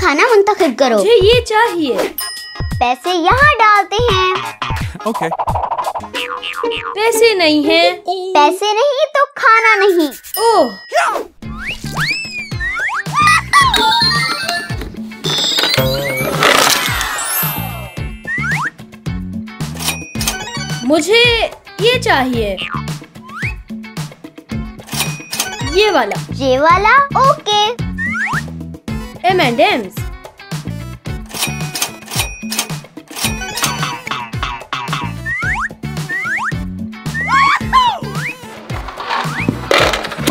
खाना मुंतखब करो। मुझे ये चाहिए। पैसे यहाँ डालते हैं। Okay. पैसे नहीं हैं। पैसे नहीं तो खाना नहीं। ओह, मुझे ये चाहिए। ये वाला। ये वाला? ओके। M&M's।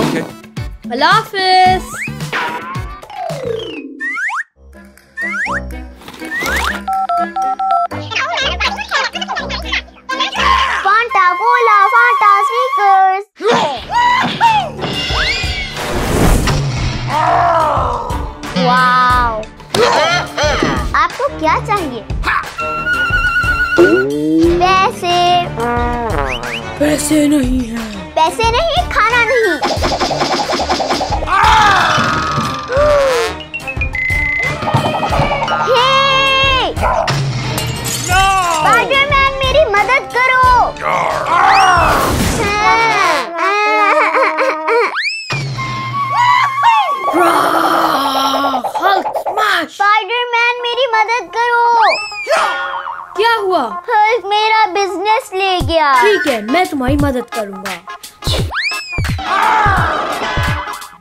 Okay. अल्लाह हाफिज। Phanta, Cola, Phanta, sneakers. Wow. आपको क्या चाहिए? पैसे। पैसे नहीं हैं। पैसे नहीं, खाना नहीं। हे! स्पाइडरमैन मेरी मदद करो। Hulk smash. स्पाइडरमैन मेरी मदद करो। क्या हुआ? हल्क मेरा बिजनेस ले गया। ठीक है, मैं तुम्हारी मदद करूंगा।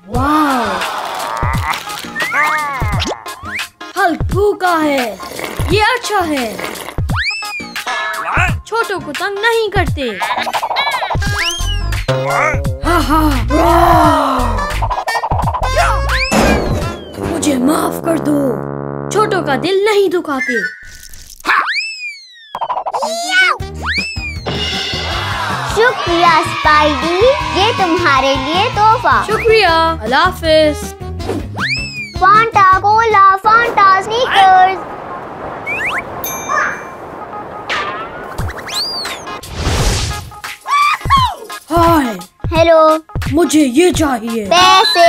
वाह, हल्क भूखा है। ये अच्छा है। छोटों को तंग नहीं करते। हा हा। मुझे माफ कर दो। छोटों का दिल नहीं दुखाते। शुक्रिया स्पाइडी, ये तुम्हारे लिए तोहफा। शुक्रिया। अल्लाह हाफिज। Phanta, Cola, Phanta, sneakers. हाय, हेलो। मुझे ये चाहिए। पैसे।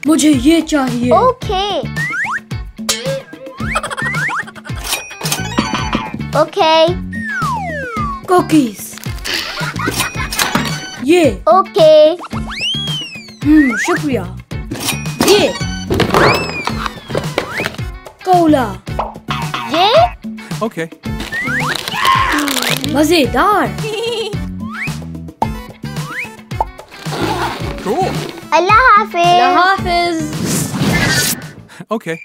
मुझे ये चाहिए। ओके। ओके। कुकीज। ये। ओके। शुक्रिया। ये कोला। ये Okay. मजेदार। Cool. अल्लाह हाफिज। अल्लाह हाफिज। Okay.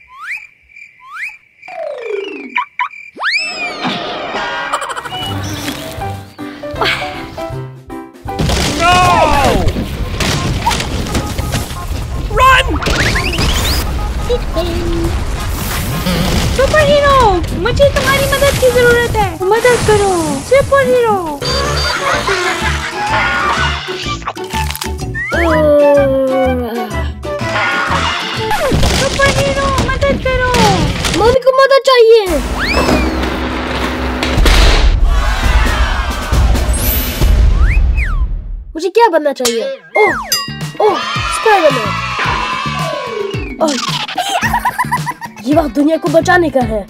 No! Run! Super hero, मुझे तुम्हारी मदद की जरूरत है। मदद करो। Super hero. सुपर हीरो, मदद करो। मम्मी को मदद चाहिए। मुझे क्या बनना चाहिए? ओह, ओह, स्पाइडरमैन। ओह, ये वक्त दुनिया को बचाने का है।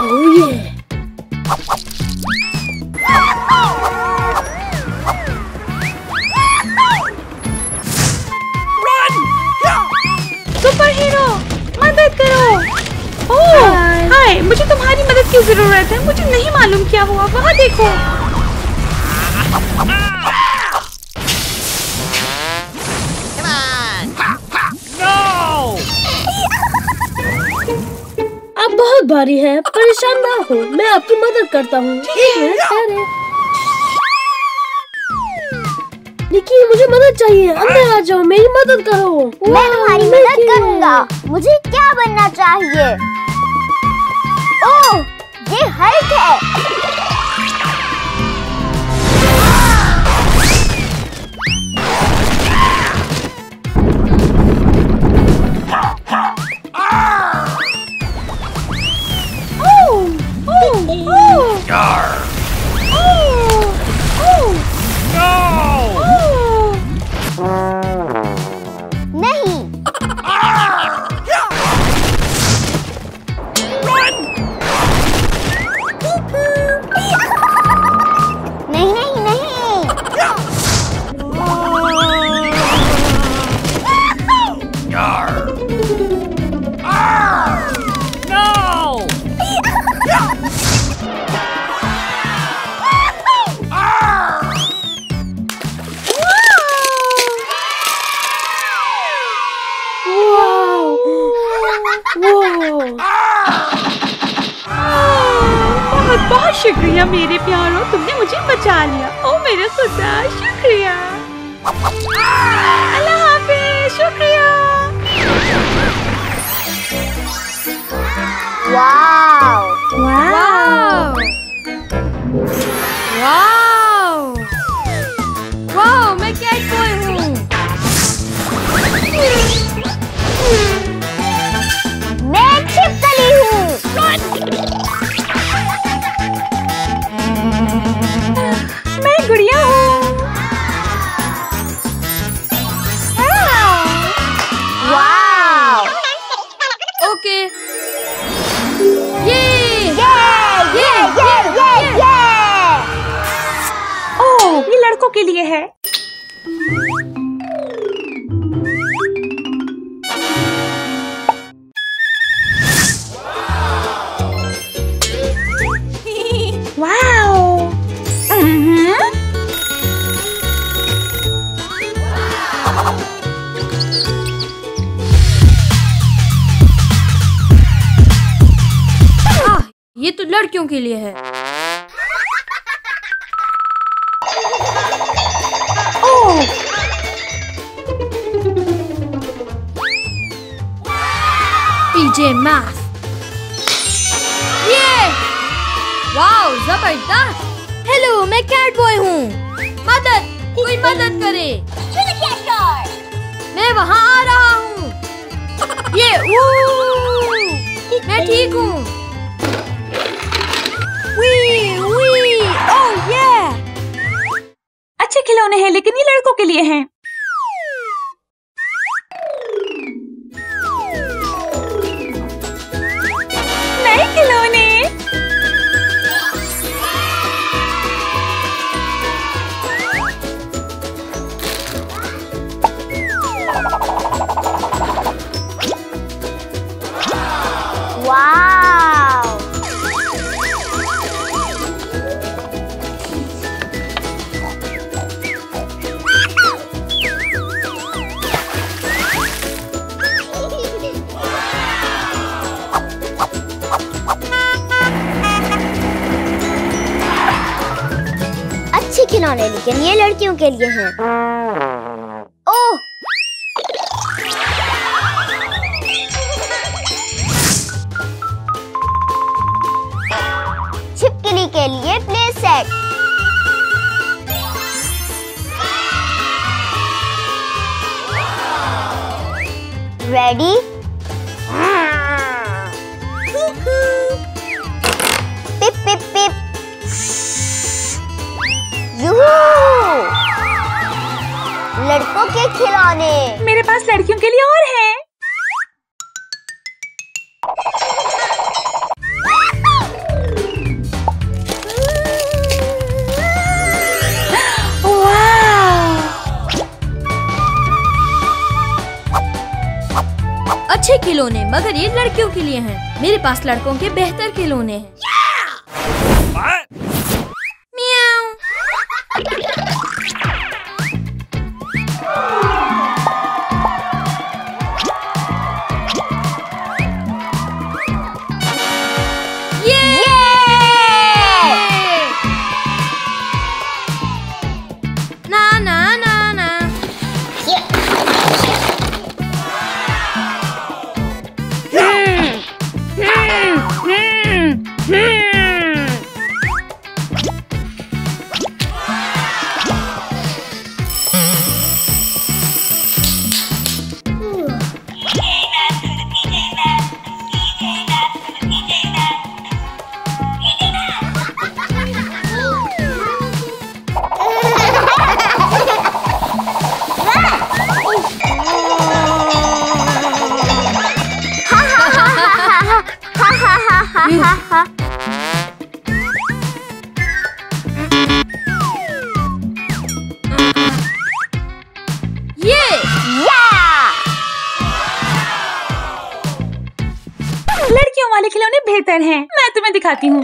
ओह ये। सुपर हीरो, मदद करो। ओह, हाय, मुझे तुम्हारी मदद की जरूरत है। मुझे नहीं मालूम क्या हुआ। वहाँ देखो। अब बहुत भारी है, परेशान ना हो, मैं आपकी मदद करता हूँ। एक मिनट ठहरे। निकी, मुझे मदद चाहिए। अंदर आ जाओ, मेरी मदद करो। मैं तुम्हारी मदद करूंगा। मुझे क्या बनना चाहिए? ओह, ये हल्क है। शुक्रिया मेरे प्यारों, तुमने मुझे बचा लिया। ओ मेरे खुदा, शुक्रिया। अल्लाह हाफिज, शुक्रिया। वाव वाव वाव वाव, मैं कैट बॉय हूँ। मैं छिपकली हूँ। मैं गुड़िया हूँ। वाव ओके, ये ओह, ये लड़कों के लिए है। वाओ। ये तो लड़कियों के लिए है। ओह, पीजे मास्क। ये वाओ, जबरदस्त। हेलो, मैं कैट बॉय हूँ। मदद, कोई मदद करे। मैं वहाँ आ रहा हूँ। ये मैं ठीक हूँ। ओह ये अच्छे खिलौने हैं, लेकिन ये लड़कों के लिए हैं। नए खिलौने। वाव अच्छे खिलौने, लेकिन ये लड़कियों के लिए हैं। ओह छिपकली के लिए प्ले सेट। रेडी? पिप पिप पिप। यूहू! लड़कों के खिलौने। मेरे पास लड़कियों के लिए और हैं। अच्छे खिलौने, मगर ये लड़कियों के लिए हैं। मेरे पास लड़कों के बेहतर खिलौने हैं। मियाऊ। ना ना ना ना। लड़कियों वाले खिलौने बेहतर हैं। मैं तुम्हें दिखाती हूँ।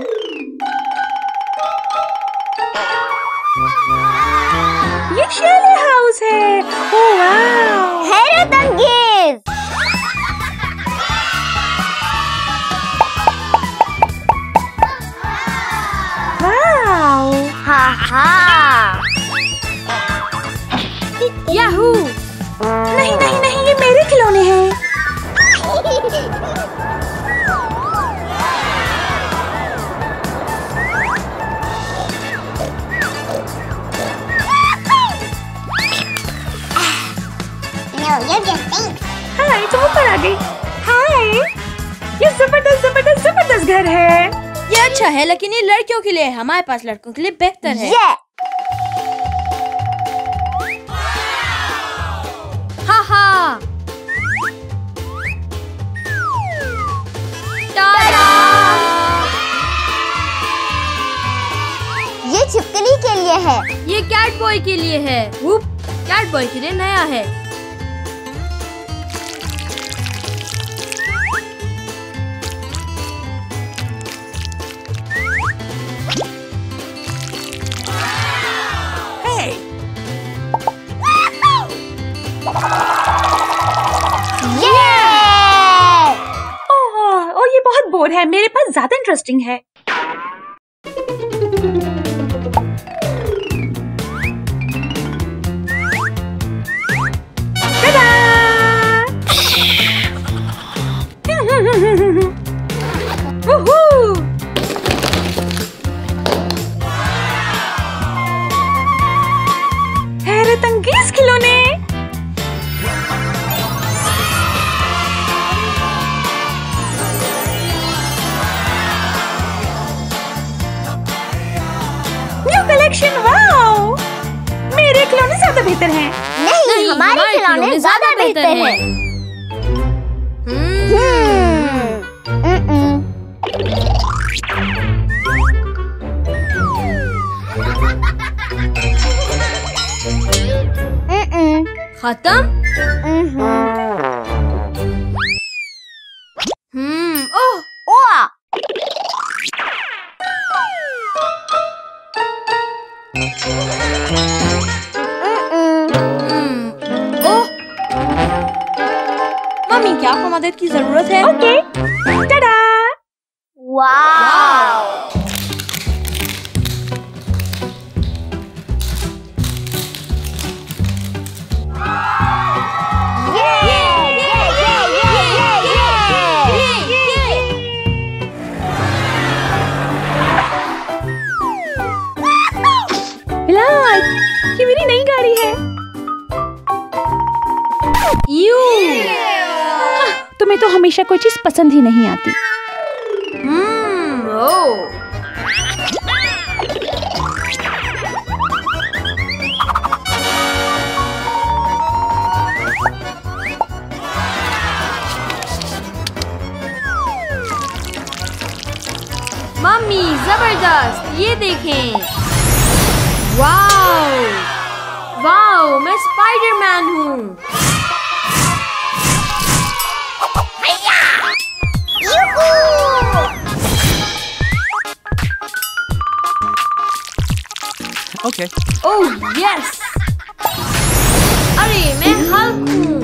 ये शेली हाउस है। ओह वाव, हैरत अंगेज। याहू! नहीं नहीं नहीं, ये मेरे खिलौने हैं। हाय, तुम ऊपर आ गई। हाय, ये जबरदस्त जबरदस्त जबरदस्त घर है। ये अच्छा है, लेकिन ये लड़कियों के लिए है। हमारे पास लड़कों के लिए बेहतर है। हाँ हाँ। ये छिपकली के लिए है। ये कैट बॉय के लिए है। कैट बॉय के लिए नया है। ओह, ये बहुत बोर है। मेरे पास ज्यादा इंटरेस्टिंग है। हैरत अंगेज खिलौने। New collection, wow! मेरे खिलौने ज्यादा बेहतर हैं। नहीं, हमारे खिलौने ज्यादा बेहतर हैं। खत्म? ओह! मम्मी, क्या आपको मदद की जरूरत है? ओके, टाडा! वाव! ये मेरी नई गाड़ी है। तुम्हें तो हमेशा कोई चीज पसंद ही नहीं आती। मम्मी, जबरदस्त! ये देखें। वाओ! वाओ, मैं स्पाइडरमैन हूँ। Okay. Oh yes! अरे, मैं हल्क हूँ।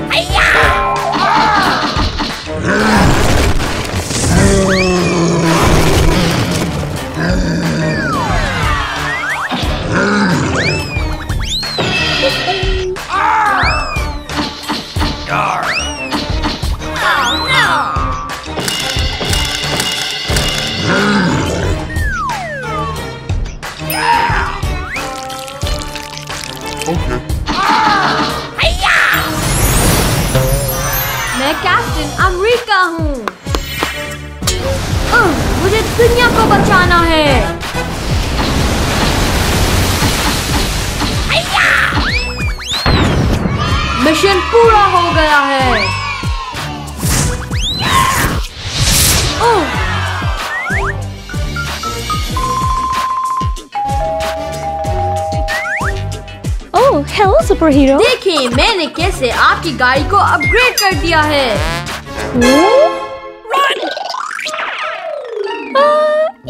मैं कैप्टन अमेरिका हूँ। मुझे दुनिया को बचाना है। मिशन पूरा हो गया है। ओह, हेलो सुपर हीरो। देखिए मैंने कैसे आपकी गाड़ी को अपग्रेड कर दिया है।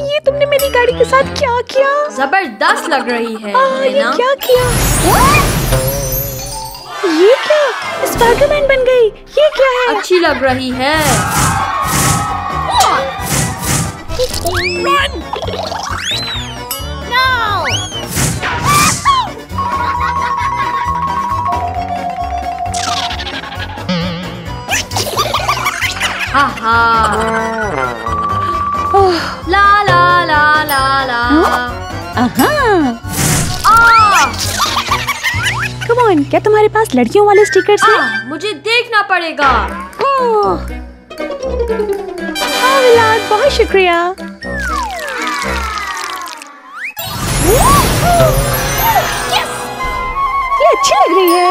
ये तुमने मेरी गाड़ी के साथ क्या किया? जबरदस्त लग रही है, ये ना? क्या किया? ये क्या? स्पाइडरमैन बन गई। ये क्या है? अच्छी लग रही है। ला ला ला ला ला। कम ऑन, क्या तुम्हारे पास लड़कियों वाले स्टिकर्स हैं? मुझे देखना पड़ेगा। हाँ विलाद, बहुत शुक्रिया। ये अच्छी लग रही है।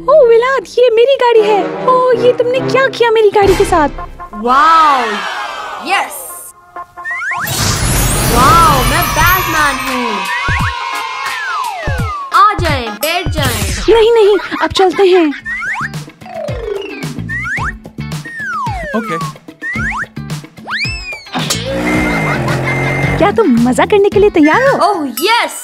ओह विलाद, ये मेरी गाड़ी है। ओह, ये तुमने क्या किया मेरी गाड़ी के साथ? वाओ, यस, वाओ, मैं बैटमैन हूँ। आ जाएं, बैठ जाएं। नहीं नहीं, अब चलते हैं। Okay. क्या तुम मजा करने के लिए तैयार हो? Oh yes.